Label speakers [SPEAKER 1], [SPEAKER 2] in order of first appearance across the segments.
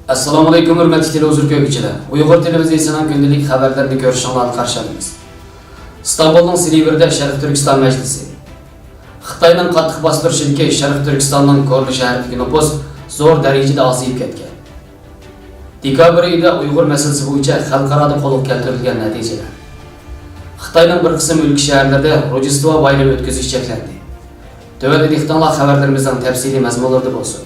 [SPEAKER 1] Assalomu alaykum hurmatli televizor ko'ruvchilar. Uyg'ur televiziyasining kundalik xabarlarini ko'rishingizni qarshi olamiz. İstanbulning Silivri'da Sharq Turkiston majlisi. Xitoyning qattiq bostirishidagi Sharq Turkistonning Korli shahridagi nüfus zo'r darajada ozayib ketgan. Dekabr oyida Uyg'ur masalasi bo'yicha xalqaro qo'lga keltirilgan natijalar. Xitoyning bir qism o'lka shaharlarida Rojdestvo bayrami o'tkazish cheklandi. Tövəndə dixtanlar xəbərlərimizdən təfsili məzmunlarda bolsun.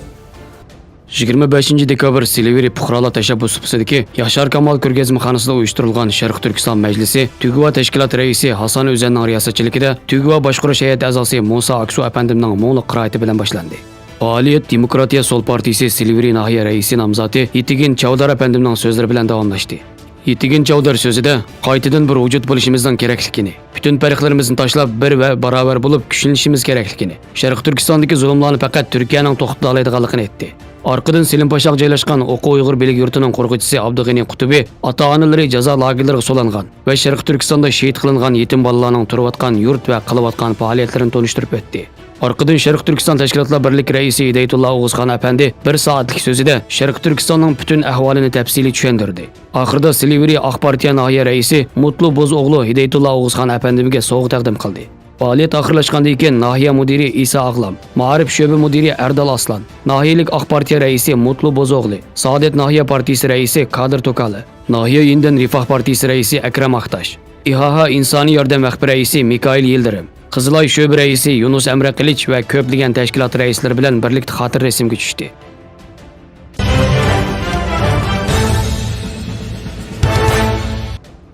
[SPEAKER 1] 25 dekabr Silivri Puxralar təşəbbüsüdəki Yaşar Kamal ko'rgazmaxonasida uyushtirilgan Sharq Turkiston majlisi Tugva tashkilot raisi Hasan O'zanning riyosatchiligida Tugva boshqaruv hay'ati a'zosi Musa Aksu apandimning mo'ngli qiroati bilan boshlandi. Faoliyat Demokratiya Sol partiyasi Silivri nahiya raisi nomzodi Yetigin Chavdar apandimning so'zlari bilan davomlashdi. Yetigin Chavdar so'zida qaytadan bir vujud bo'lishimizning kerakligini, bütün farqlarimizni tashlab bir va barobar bo'lib kuchlanishimiz kerakligini, Sharq Turkistondagi zulmlarni faqat Turkiyaning to'xtatib oladiganligini aytdi. Orqadan Selimpashaq joylashgan O'qi Uyg'ur bilik yurtining qo'rg'uvchisi Abdug'ani Qutubi ota-onalari jazo lagerlariga so'langan va Sharq Turkistonda shahid qilingan yetim bolalarning turayotgan yurt va qilayotgan faoliyatlarini tanishtirib o'tdi. Orqadan Sharq Turkiston tashkilotlar birlik raisi Hidayatullo O'g'uzxon apandi bir soatlik so'zida Sharq Turkistonning bütün ahvolini tafsiliy tushuntirdi. Oxirida Silivri Oq partiya nahiya raisi Mutlu Bo'zo'g'li Hidayatullo O'g'uzxon apandimga sovg'a taqdim qildi. Faoliyat oxirlashgandan keyin nahiya mudiri Isa Ag'lam, Ma'arif sho'ba mudiri Erdal Aslan, nahiyalik Oq partiya raisi Mutlu Bo'zo'g'li, Saodat nahiya partiyasi raisi Kadir To'kali, nahiya Yindan Rifoh partiyasi raisi Akram Axtash, İHA insoniy yordam rahbari raisi Mikail Yildirim, Qizilay sho'ba raisi Yunus Amra Qilich va ko'plagan tashkilot raislari bilan birlikda xotir rasmga tushdi.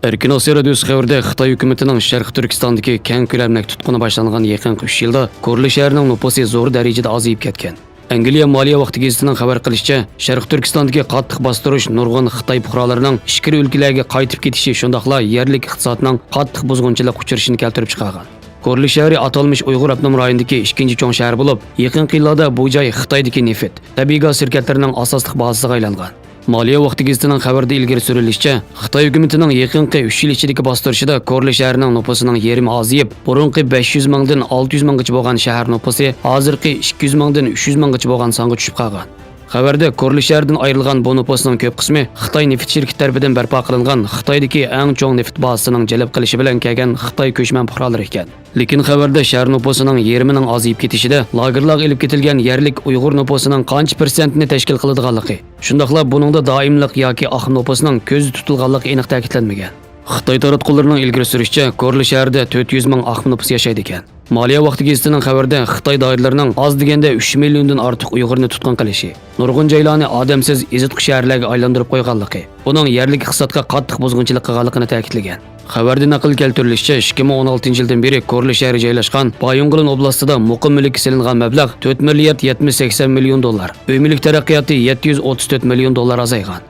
[SPEAKER 1] Erkin Osiyo radiosi xabarida Xitoy hukumatining Sharq Turkistondagi keng ko'lamli tutquni boshlangan yaqinqi 3 yilda Korli shahrining nufusi zo'r darajada ozayib ketgan. Angliya Moliya vaqti gazetining xabar qilishicha, Sharq Turkistondagi qattiq bostirish nurg'un Xitoy fuqarolarining ichki o'lkalarga qaytib ketishi shundaqla yerlik iqtisodning qattiq buzg'unchilik uchrashini keltirib chiqargan. Korli shahri atalmış Uyg'ur avtonom rayonidagi ikkinchi cho'ng shahar bo'lib, yaqinqi yillarda bu joy Xitoydagi neft, tabiiy gaz shirkatlarining asosli bazasiga aylangan. Moliya vaqti gazetining xabarida ilgari surilishicha, Xitoy hukumatining yaqinqi 3 yil ichidagi bostirishida Korli shahrining nufusining yarmi ozayib, burunqi 500 mingdan 600 minggacha bo'lgan shahar nufusi hozirgi 200 mingdan 300 minggacha bo'lgan songa tushib qolgan. Xabarda Korli shahridan ayrilgan bu nüfusning ko'p qismi Xitoy neft shirkati tomonidan barpo qilingan Xitoydagi eng cho'ng neft bazasining jalb qilishi bilan kelgan Xitoy ko'chman fuqarolar ekan. Lekin xabarda shahar nüfusining yarmining ozayib ketishida lagerlarga ilib ketilgan yerlik Uyg'ur nüfusining qancha persentini tashkil qiladiganligi, shundaqla buningda doimlik yoki oq nüfusining ko'zi tutilganligi aniq ta'kidlanmagan. Xitoy taratqullarining ilgari surishicha, Korli shahrida 400 ming oq nüfus yashaydi ekan. Moliya vaqti gazetining xabarida Xitoy doiralarining oz deganda 3 milliondan ortiq Uyg'urni tutqun qilishi, nurg'un joylarni odamsiz izitqi shaharlarga aylantirib qo'yganligi, buning yerlik iqtisodga qattiq buzg'unchilik qilganligini ta'kidlagan. Xabarda naql keltirilishicha, 2016-yildan beri Korli shahri joylashgan Bayongulan oblastida muqim mulkka silingan mablag' 4 milliard 70-80 million dollar, uy mulk taraqqiyoti 734 million dollar azaygan.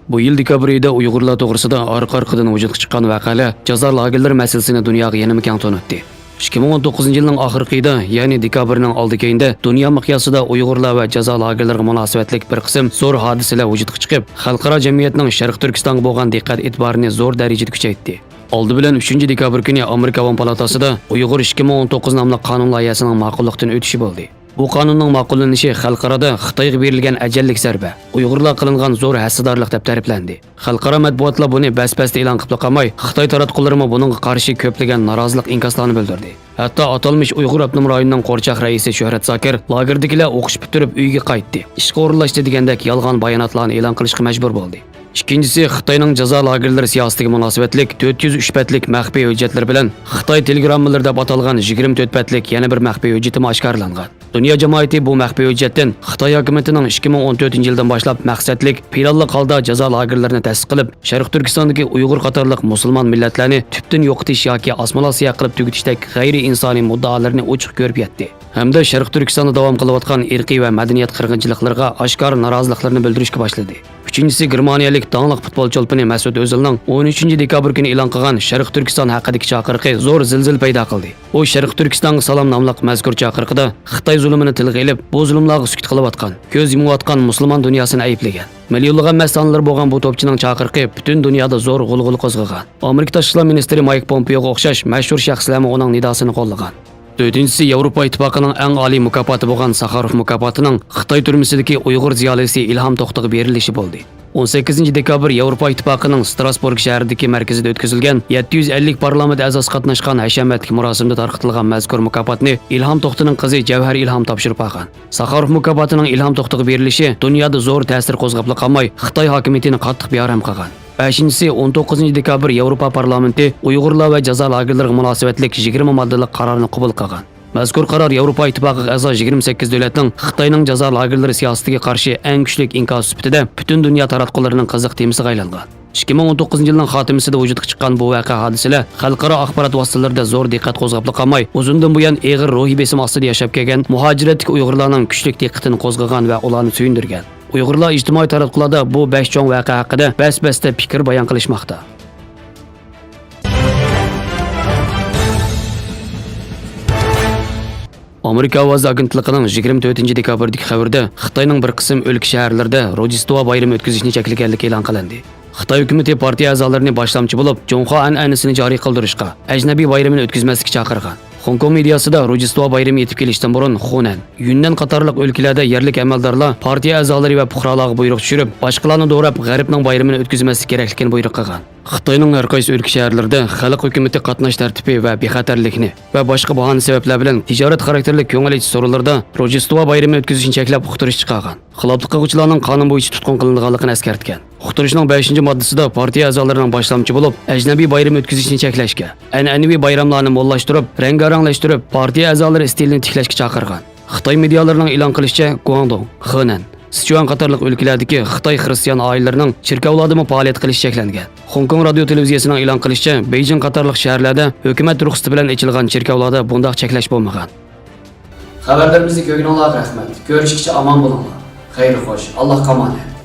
[SPEAKER 1] Bu yil dekabr oyida Uyg'urlar to'g'risida orqa-orqadan vujudga chiqqan voqealar jazo lagerlari masalasini dunyoga yana keng tanitdi. 2019-yilning oxirida, ya'ni dekabrning oldikayında dunyo miqyosida Uyg'urlar va jazo lagerlariga munosabatlik bir qism zo'r hodisalar vujudga chiqib, xalqaro jamiyatning Sharq Turkistonga bo'lgan diqqat e'tiborini zo'r darajada kuchaytirdi. Oldi bilan 3-dekabr kuni Amerika Qonun palatasida Uyg'ur 2019 nomli qonun loyihasining ma'qullikdan o'tishi bo'ldi. Bu qonunning ma'qullanishi xalqarada Xitoyga berilgan ajallik zarba, Uyg'urlar qilingan zo'r hassadorlik deb ta'riflandi. Xalqaro matbuotlar buni bas-basda e'lon qilib qolmay, Xitoy taratqullari buningga qarshi ko'plagan norozilik inkoslarini bildirdi. Hatto atalmış Uyg'ur avtonom rayonining qo'rchoq raisi Shuhrat Zokir lagerdagilar o'qish bitirib uyga qaytdi, ishga o'rinlashdi degandek yolg'on bayonotlarni e'lon qilishga majbur bo'ldi. İkincisi, Xitoyning jazo lagerlari siyosatiga munosabatlik 403 patlik maxfiy hujjatlar bilan Xitoy telegrammalar deb atalgan 24 patlik yana bir maxfiy hujjati oshkorlangan. Dunyo jamoati bu maxfiy hujjatdan Xitoy hukumatining 2014-yildan boshlab maqsadlik planli holda jazo lagerlarini ta'sis qilib, Sharq Turkistondagi Uyg'ur qatorliq musulmon millatlarni tubdan yo'qotish yoki osmonosiya qilib tugatishdek g'ayri insoniy muddaolarni ochiq ko'rib yetdi. Hamda Sharq Turkistonda davom qilayotgan irqiy va madaniyat qirg'inchiliklariga oshkor noroziliklarni bildirishga boshladi. Üçüncüsü Germaniyalik dağlıq futbol çolpini Mesut Özilning 13 dekabr kuni e'lon qilgan Sharq Turkiston haqidagi chaqiriqi zo'r zilzil paydo qildi. U Sharq Turkistonga salom nomli mazkur chaqiriqida Xitoy zulmini tilga ilib, bu zulmlarga sukut qilayotgan, ko'z yumayotgan musulmon dunyosini ayblagan. Millionlagan masonlar bo'lgan bu to'pchining chaqiriqi butun dunyoda zo'r g'ulg'ul qo'zg'agan. Amerika tashqi ishlar ministri Mike Pompeoga o'xshash mashhur shaxslar uning nidosini qo'llagan. Dördüncüsü Yevropa İttifaqının eng oliy mukofoti bo'lgan Sakharov mukofotining Xitoy turmisidagi Uyg'ur ziyolisi Ilhom To'xtiga berilishi bo'ldi. 18 dekabr Yevropa İttifaqının Strasburg shahridagi markazida o'tkazilgan 750 parlament a'zosi qatnashgan hashamatli marosimda tarqatilgan mazkur mukofotni Ilhom To'xtining qizi Javhar Ilhom topshirib olgan. Sakharov mukofotining Ilhom To'xtiga berilishi dunyoda zo'r ta'sir qo'zg'ab qolmay, Xitoy hokimiyatini qattiq beoram qilgan. 5-si 19 dekabr Yevropa parlamenti Uyg'urlar va jazo lagerlariga munosabatlik 20 moddalik qarorni qabul qilgan. Mazkur qaror Yevropa İttifaqıga a'zo 28 davlatning Xitoyning jazo lagerlari siyosatiga qarshi eng kuchli inqos sifatida butun dunyo taratqullarining qiziq temasiga aylangan. 2019 yilning xotimasida vujudga chiqqan bu voqea hodisalar xalqaro axborot vositalarida zo'r diqqat qo'zg'ab qolmay, uzundan buyon og'ir ruhiy besim ostida yashab kelgan muhojiratdagi Uyg'urlarning kuchli diqqatini qo'zg'agan va ularni suyundirgan. Uyg'urlar ijtimoiy taratqularda bu 5 cho'ng voqea haqida bas-basda fikr bayon qilishmoqda. Amerika ovozi agentligining 24 dekabrdagi xabarida Xitoyning bir qism o'lka shaharlarida Rojdestvo bayrami o'tkazishni cheklaganligi e'lon qilindi. Xitoy hukumati partiya a'zolarini boshlamchi bo'lib, Jonxo an'anasini joriy qildirishga, ajnabiy bayramini o'tkazmaslikka chaqirgan. Hong Kong mediasida Rojdestvo bayrami yetib kelishdan burun Hunan, Yunnan qatorliq o'lkalarda yerlik amaldorlar partiya a'zolari va fuqarolarga buyruq tushirib, boshqalarni do'rab g'arbning bayramini o'tkazmaslik kerakligini buyruq qilgan. Xitoyning har qaysi o'lka shaharlarida xalq hukumati qatnash tartibi va bexatarlikni va boshqa bahona sabablar bilan tijorat xarakterli ko'ngil ichish so'rovlarda Rojdestvo bayrami o'tkazishni cheklab uqtirish chiqargan. Xiloflik qiluvchilarning qonun bo'yicha tutqun qilinganligini eskartgan. Uqtirishning 5-moddasida partiya a'zolarining boshlamchi bo'lib, ajnabiy bayram o'tkazishni cheklashga, an'anaviy bayramlarni mo'llashtirib, rangaranglashtirib, partiya a'zolari stilini tiklashga chaqirgan. Xitoy medialarining e'lon qilishicha, Guangdong, Henan, Sichuan qatorliq o'lkalardagi Xitoy xristian oilalarining cherkovlarda faoliyat qilishi cheklangan. Hong Kong radio televiziyasining e'lon qilishicha, Beijing qatorliq shaharlarda hukumat ruxsati bilan ochilgan cherkovlarda bunday cheklash bo'lmagan. Xabarlarimizni ko'rganlarga rahmat. Ko'rishguncha omon bo'linglar. Xayr xo'sh. Alloh qamoqda.